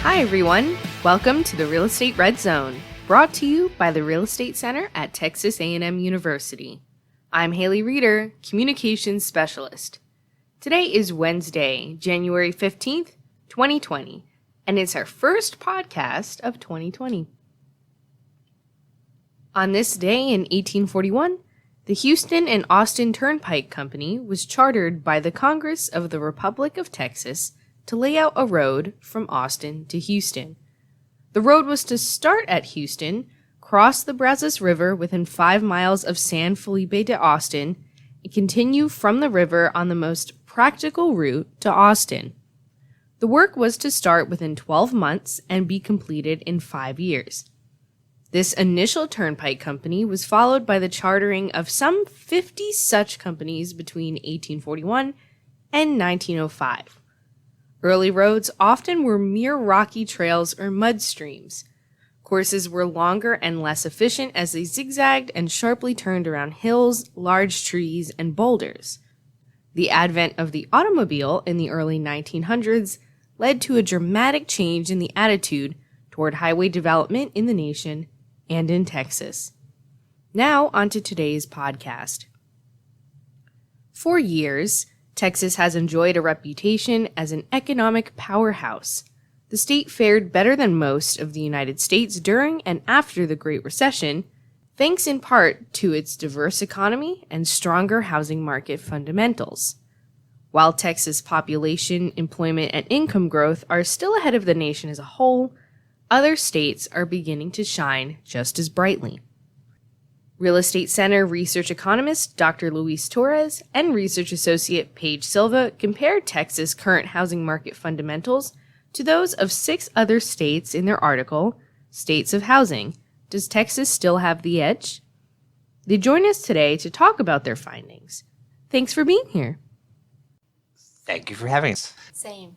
Hi everyone, welcome to the Real Estate Red Zone, brought to you by the Real Estate Center at Texas A&M University. I'm Haley Reeder, Communications Specialist. Today is Wednesday, January 15th, 2020, and it's our first podcast of 2020. On this day in 1841, the Houston and Austin Turnpike Company was chartered by the Congress of the Republic of Texas to lay out a road from Austin to Houston. The road was to start at Houston, cross the Brazos River within 5 miles of San Felipe de Austin, and continue from the river on the most practical route to Austin. The work was to start within 12 months and be completed in 5 years. This initial turnpike company was followed by the chartering of some 50 such companies between 1841 and 1905. Early roads often were mere rocky trails or mud streams. Courses were longer and less efficient as they zigzagged and sharply turned around hills, large trees, and boulders. The advent of the automobile in the early 1900s led to a dramatic change in the attitude toward highway development in the nation and in Texas. Now, on to today's podcast. For years, Texas has enjoyed a reputation as an economic powerhouse. The state fared better than most of the United States during and after the Great Recession, thanks in part to its diverse economy and stronger housing market fundamentals. While Texas population, employment, and income growth are still ahead of the nation as a whole, other states are beginning to shine just as brightly. Real Estate Center Research Economist Dr. Torres and Research Associate Paige Silva compared Texas' current housing market fundamentals to those of 6 other states in their article, States of Housing. Does Texas still have the edge? They join us today to talk about their findings. Thanks for being here. Thank you for having us. Same.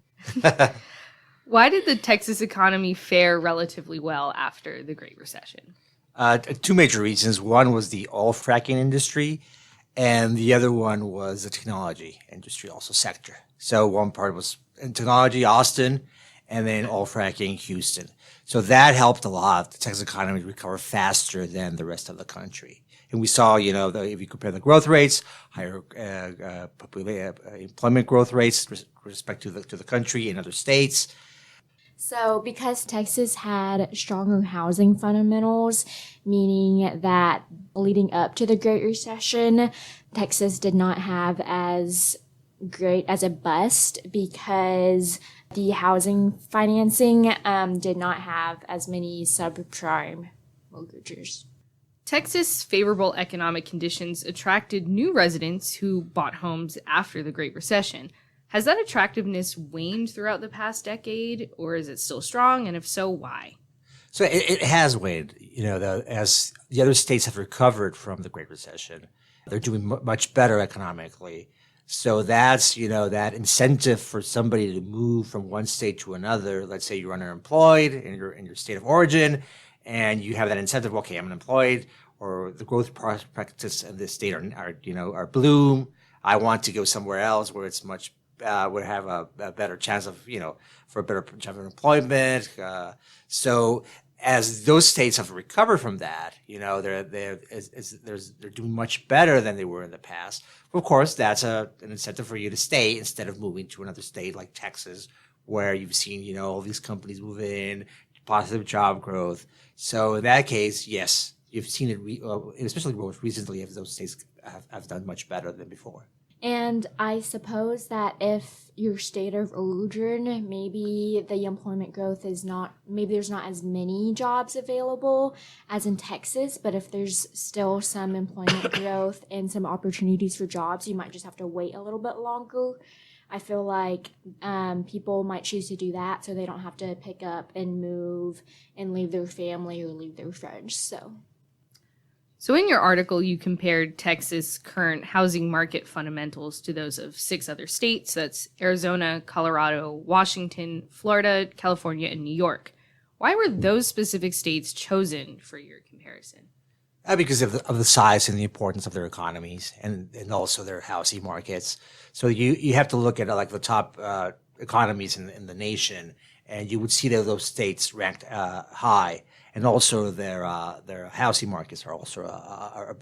Why did the Texas economy fare relatively well after the Great Recession? 2 major reasons. One was the oil fracking industry, and the other one was the technology industry, also sector. So one part was in technology, Austin, and then oil fracking, Houston. So that helped a lot. The Texas economy recovered faster than the rest of the country. And we saw, if you compare the growth rates, higher employment growth rates with respect to the country and other states. So because Texas had stronger housing fundamentals, meaning that leading up to the Great Recession, Texas did not have as great as a bust because the housing financing did not have as many subprime mortgages. Texas' favorable economic conditions attracted new residents who bought homes after the Great Recession. Has that attractiveness waned throughout the past decade, or is it still strong? And if so, why? So it has waned. As the other states have recovered from the Great Recession, they're doing much better economically. So that's, that incentive for somebody to move from one state to another. Let's say you're unemployed in your state of origin, and you have that incentive. Okay, I'm unemployed, or the growth prospects in this state are bloom. I want to go somewhere else where it's much would have a better chance of, for a better chance of employment. So as those states have recovered from that, they're doing much better than they were in the past. Of course, that's an incentive for you to stay instead of moving to another state like Texas, where you've seen, all these companies move in, positive job growth. So in that case, yes, you've seen it, especially most recently, if those states have done much better than before. And I suppose that if your state of origin, maybe the employment growth maybe there's not as many jobs available as in Texas, but if there's still some employment growth and some opportunities for jobs, you might just have to wait a little bit longer. I feel like people might choose to do that so they don't have to pick up and move and leave their family or leave their friends, So in your article, you compared Texas' current housing market fundamentals to those of 6 other states. That's Arizona, Colorado, Washington, Florida, California, and New York. Why were those specific states chosen for your comparison? Because of the size and the importance of their economies and also their housing markets. So you have to look at like the top economies in the nation and you would see that those states ranked high, and also their housing markets are also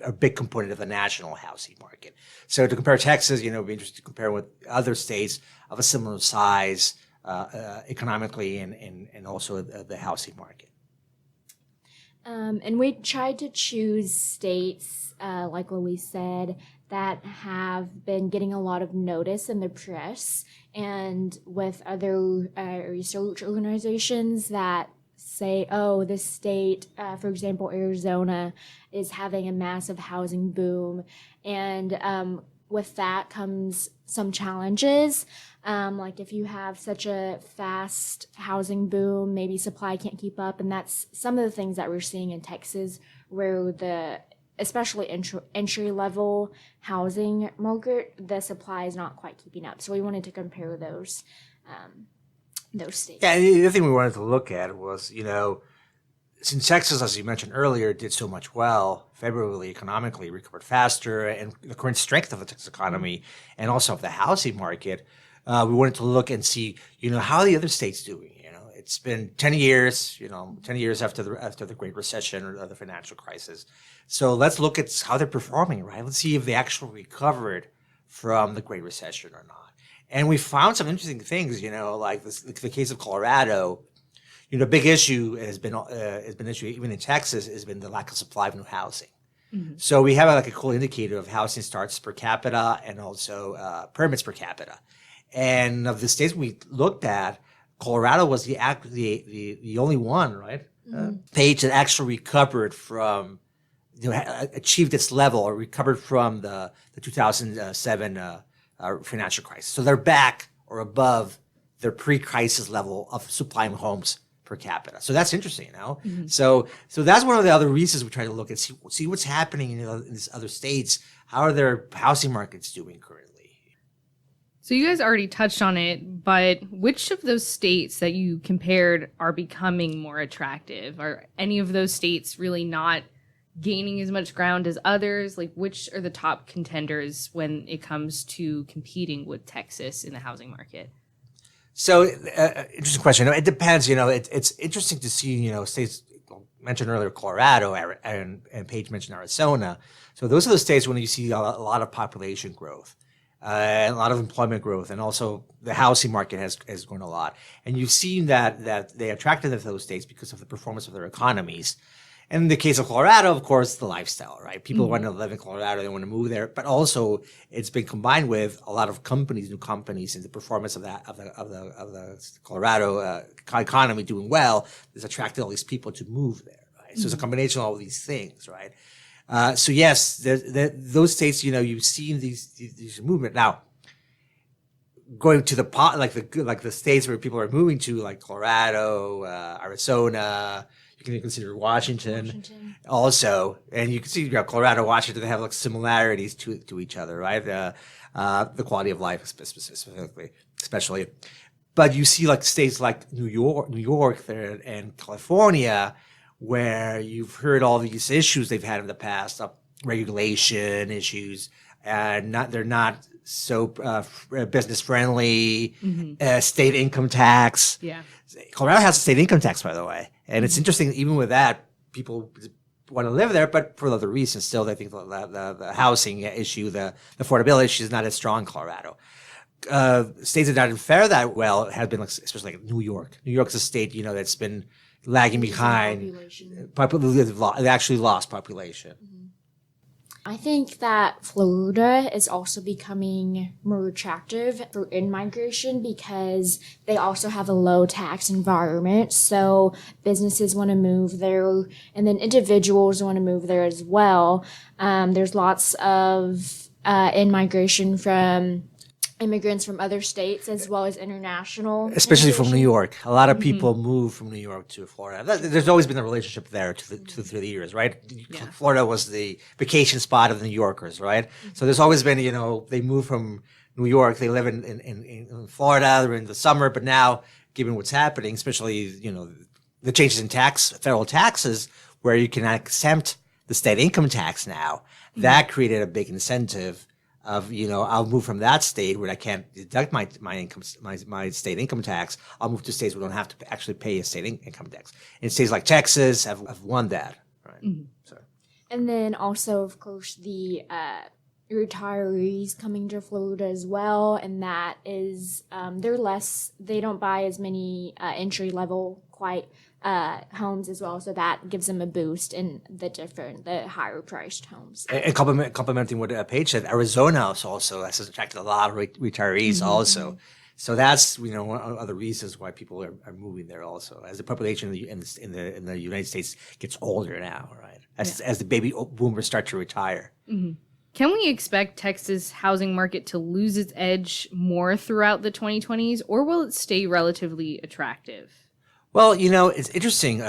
a big component of the national housing market. So to compare Texas, it'd be interesting to compare with other states of a similar size economically and also the housing market. And we tried to choose states, like Louise said, that have been getting a lot of notice in the press and with other research organizations that say, oh, this state, for example, Arizona, is having a massive housing boom. And with that comes some challenges. Like if you have such a fast housing boom, maybe supply can't keep up. And that's some of the things that we're seeing in Texas, where especially entry-level housing market, the supply is not quite keeping up. So we wanted to compare those states. Yeah, the other thing we wanted to look at was, since Texas, as you mentioned earlier, did so much well, favorably economically, recovered faster, and the current strength of the Texas economy and also of the housing market, we wanted to look and see, how are the other states doing? It's been 10 years, 10 years after the Great Recession or the financial crisis. So let's look at how they're performing, right? Let's see if they actually recovered from the Great Recession or not. And we found some interesting things, like the case of Colorado. A big issue has been issue even in Texas has been the lack of supply of new housing. Mm-hmm. So we have a cool indicator of housing starts per capita and also permits per capita. And of the states we looked at, Colorado was the only one, right? Mm-hmm. Paige that actually recovered from, achieved its level or recovered from the 2007 financial crisis. So they're back or above their pre-crisis level of supplying homes per capita. So that's interesting, Mm-hmm. So that's one of the other reasons we try to look and see what's happening in these other states. How are their housing markets doing currently? So you guys already touched on it, but which of those states that you compared are becoming more attractive? Are any of those states really not gaining as much ground as others? Like, which are the top contenders when it comes to competing with Texas in the housing market? So, interesting question. It depends. It's interesting to see, states mentioned earlier, Colorado, and Paige mentioned Arizona. So those are the states when you see a lot of population growth. And a lot of employment growth, and also the housing market has grown a lot. And you've seen that they attracted to those states because of the performance of their economies. And in the case of Colorado, of course, the lifestyle, right? People want to live in Colorado, they want to move there, but also it's been combined with a lot of new companies, and the performance of the Colorado economy doing well has attracted all these people to move there, right? So it's a combination of all these things, right? So yes, those states, you've seen these movement. Now, going to the states where people are moving to, like Colorado, Arizona, you can consider Washington also, and you can see Colorado, Washington, they have similarities to each other, right? The quality of life specifically, especially. But you see states like New York there and California, where you've heard all these issues they've had in the past, regulation issues, and they're not so business friendly. Mm-hmm. State income tax. Yeah, Colorado has a state income tax, by the way, and it's interesting. Even with that, people want to live there, but for other reasons. Still, they think the housing issue, the affordability issue, is not as strong in Colorado. States that didn't fare that well have been, especially like New York. New York's a state that's been lagging behind. They actually lost population. Mm-hmm. I think that Florida is also becoming more attractive for in-migration because they also have a low tax environment. So businesses want to move there, and then individuals want to move there as well. There's lots of in-migration from immigrants from other states as well as international. Especially from New York. A lot of people move from New York to Florida. There's always been a relationship there through the years, right? Yeah. Florida was the vacation spot of the New Yorkers, right? Mm-hmm. So there's always been, they move from New York, they live in Florida during the summer, but now, given what's happening, especially, the changes in federal taxes, where you can exempt the state income tax now, that created a big incentive of, I'll move from that state where I can't deduct my income, my state income tax. I'll move to states where I don't have to actually pay a state income tax. And states like Texas have won that, right? So. And then also, of course, the retirees coming to Florida as well, and that is they don't buy as many entry level homes as well, so that gives them a boost in the higher priced homes. And complementing what Paige said, Arizona also has attracted a lot of retirees also. So that's one of the reasons why people are moving there also, as the population in the United States gets older now, right? As the baby boomers start to retire. Can we expect Texas housing market to lose its edge more throughout the 2020s, or will it stay relatively attractive? Well, it's interesting.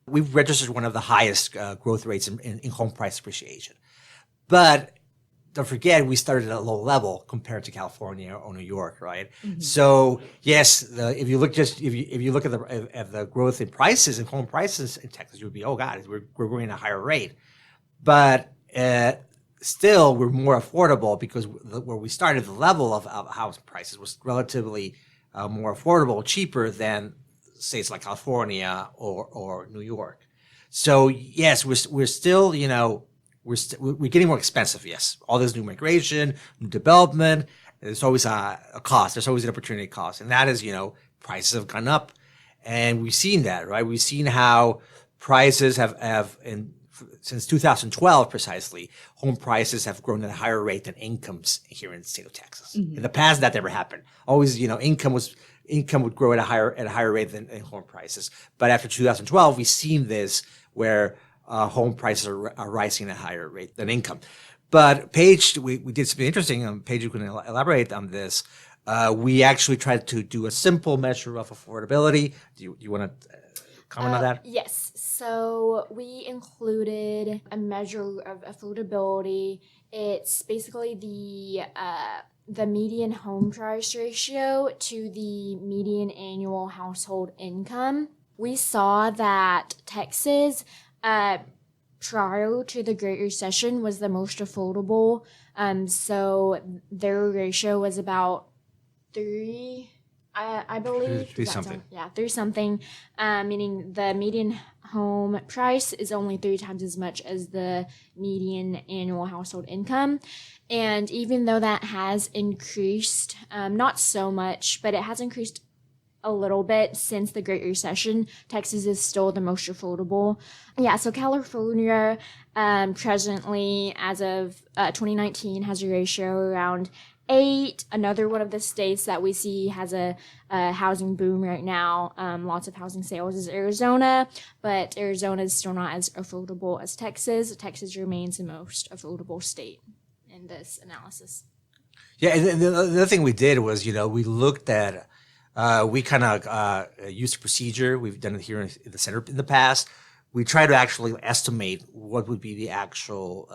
We've registered one of the highest growth rates in home price appreciation. But don't forget, we started at a low level compared to California or New York, right? So yes, if you look at the growth in prices and home prices in Texas, you would be, oh God, we're growing at a higher rate. But still, we're more affordable because where we started, the level of house prices was relatively more affordable, cheaper than states like California or New York. So yes, we're still, we're getting more expensive. Yes, all this new migration, new development. There's always a cost. There's always an opportunity cost, and that is, prices have gone up, and we've seen that, right? We've seen how prices have since 2012 precisely, home prices have grown at a higher rate than incomes here in the state of Texas. In the past, that never happened. Always, income would grow at a higher rate than home prices. But after 2012, we've seen this where home prices are rising at a higher rate than income. But Paige, we did something interesting. Paige, you can elaborate on this. We actually tried to do a simple measure of affordability. Do you want to comment on that? Yes. So we included a measure of affordability. It's basically the median home price ratio to the median annual household income. We saw that Texas, prior to the Great Recession, was the most affordable. So their ratio was about 3, I believe. 3 something. Yeah, 3 something, meaning the median home price is only 3 times as much as the median annual household income. And even though that has increased, not so much, but it has increased a little bit since the Great Recession, Texas is still the most affordable. Yeah, so California presently, as of 2019, has a ratio around 8. Another one of the states that we see has a housing boom right now, lots of housing sales, is Arizona, but Arizona is still not as affordable as Texas. Texas remains the most affordable state in this analysis. Yeah, and the other thing we did was, we looked at, we kind of used a procedure. We've done it here in the center in the past. We try to actually estimate what would be the actual,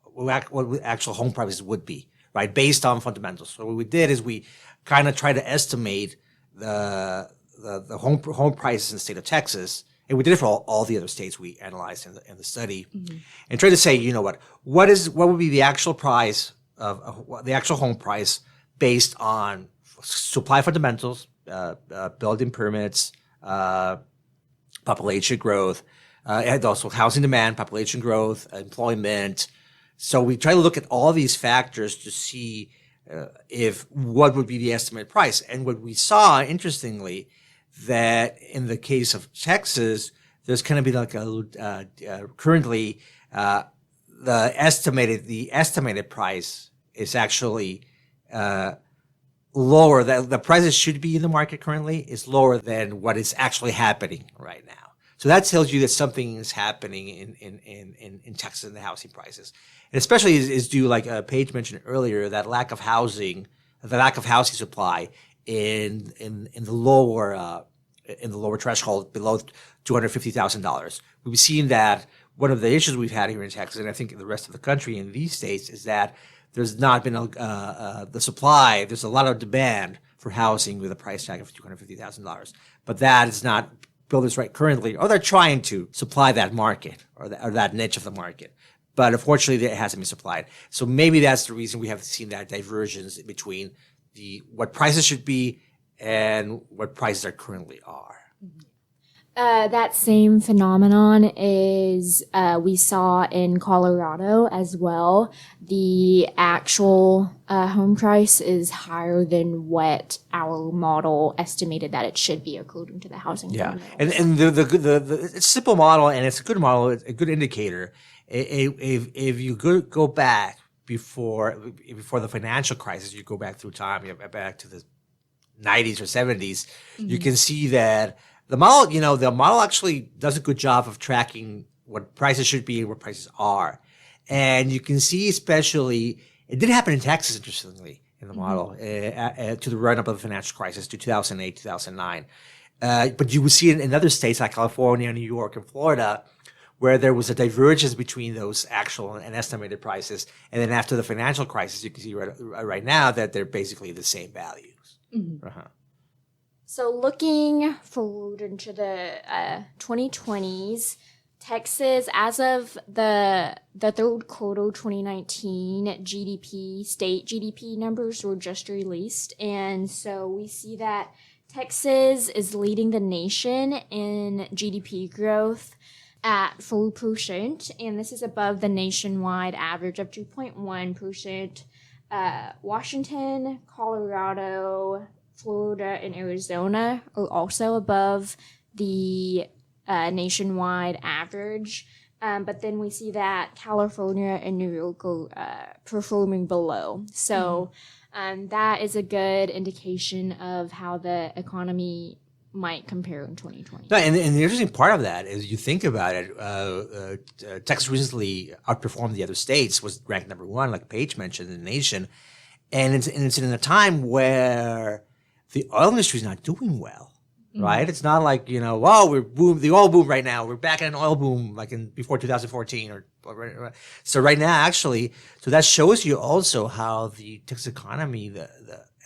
what actual home prices would be, right, based on fundamentals. So what we did is we kind of tried to estimate the home prices in the state of Texas, and we did it for all the other states we analyzed in the study, and tried to say, what would be the actual price of the actual home price based on supply fundamentals, building permits, population growth, and also housing demand, population growth, employment. So we try to look at all these factors to see if what would be the estimated price. And what we saw, interestingly, that in the case of Texas, there's going to be like currently the estimated price is actually lower. The prices should be in the market currently is lower than what is actually happening right now. So that tells you that something is happening in Texas in the housing prices, and especially is due, like Paige mentioned earlier, that lack of housing supply in the lower threshold below $250,000. We've seen that one of the issues we've had here in Texas, and I think in the rest of the country in these states, is that there's not been the supply. There's a lot of demand for housing with a price tag of $250,000, but that is not builders right currently, or they're trying to supply that market or that niche of the market. but unfortunately it hasn't been supplied. So maybe that's the reason we have seen that divergence between what prices should be and what prices are currently are. That same phenomenon is we saw in Colorado as well. The actual home price is higher than what our model estimated that it should be according to the housing fundamentals. And the it's a simple model, and it's a good model. It's a good indicator. If you go back before the financial crisis, you go back through time, back to the 90s or 70s, you can see that the model actually does a good job of tracking what prices should be and what prices are. And you can see especially, it did happen in Texas, interestingly, in the model, to the run-up of the financial crisis to 2008, 2009. But you would see it in other states like California, New York, and Florida, where there was a divergence between those actual and estimated prices. And then after the financial crisis, you can see right now that they're basically the same values. So looking forward into the 2020s, Texas, as of the third quarter 2019 state GDP numbers were just released. And so we see that Texas is leading the nation in GDP growth at 4%, and this is above the nationwide average of 2.1%. Washington, Colorado, Florida, and Arizona are also above the nationwide average. But then we see that California and New York are performing below. So that is a good indication of how the economy might compare in 2020. No, and the interesting part of that is you think about it, Texas recently outperformed the other states, was ranked number one, like Paige mentioned, in the nation. And it's in a time where the oil industry is not doing well, right? It's not like, we're boom, the oil boom right now. We're back in an oil boom like before 2014 or so right now, actually. So that shows you also how the Texas economy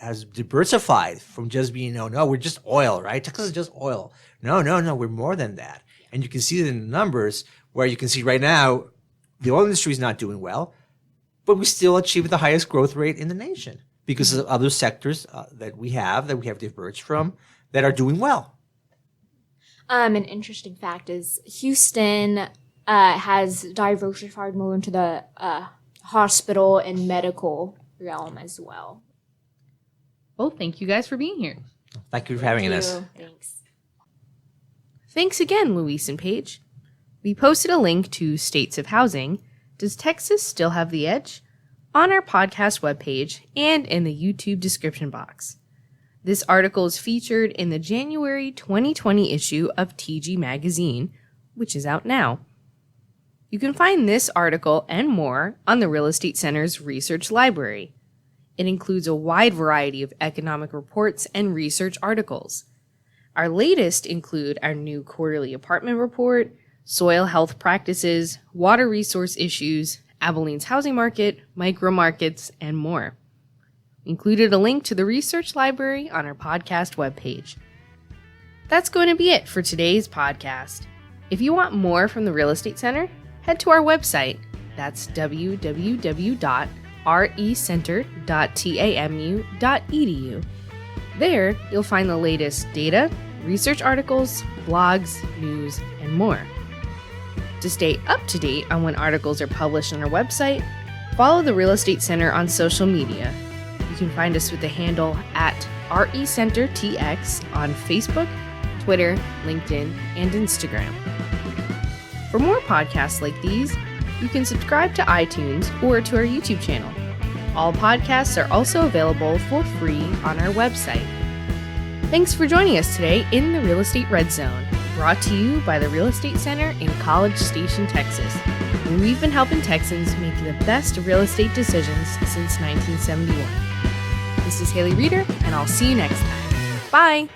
has diversified from just being, no, we're just oil, right? Texas is just oil. No, we're more than that. And you can see it in the numbers where you can see right now the oil industry is not doing well, but we still achieve the highest growth rate in the nation because of other sectors that we have diverged from that are doing well. An interesting fact is Houston has diversified more into the hospital and medical realm as well. Well, thank you guys for being here. Thank you for having us. Thanks. Thanks again, Luis and Paige. We posted a link to States of Housing, Does Texas Still Have the Edge? On our podcast webpage and in the YouTube description box. This article is featured in the January 2020 issue of TG Magazine, which is out now. You can find this article and more on the Real Estate Center's research library. It includes a wide variety of economic reports and research articles. Our latest include our new quarterly apartment report, soil health practices, water resource issues, Abilene's housing market, micro markets, and more. We included a link to the research library on our podcast webpage. That's going to be it for today's podcast. If you want more from the Real Estate Center, head to our website. That's www.recenter.tamu.edu. There, you'll find the latest data, research articles, blogs, news, and more. To stay up to date on when articles are published on our website, follow the Real Estate Center on social media. You can find us with the handle @RECenterTX on Facebook, Twitter, LinkedIn, and Instagram. For more podcasts like these, you can subscribe to iTunes or to our YouTube channel. All podcasts are also available for free on our website. Thanks for joining us today in the Real Estate Red Zone, brought to you by the Real Estate Center in College Station, Texas, where we've been helping Texans make the best real estate decisions since 1971. This is Haley Reeder, and I'll see you next time. Bye!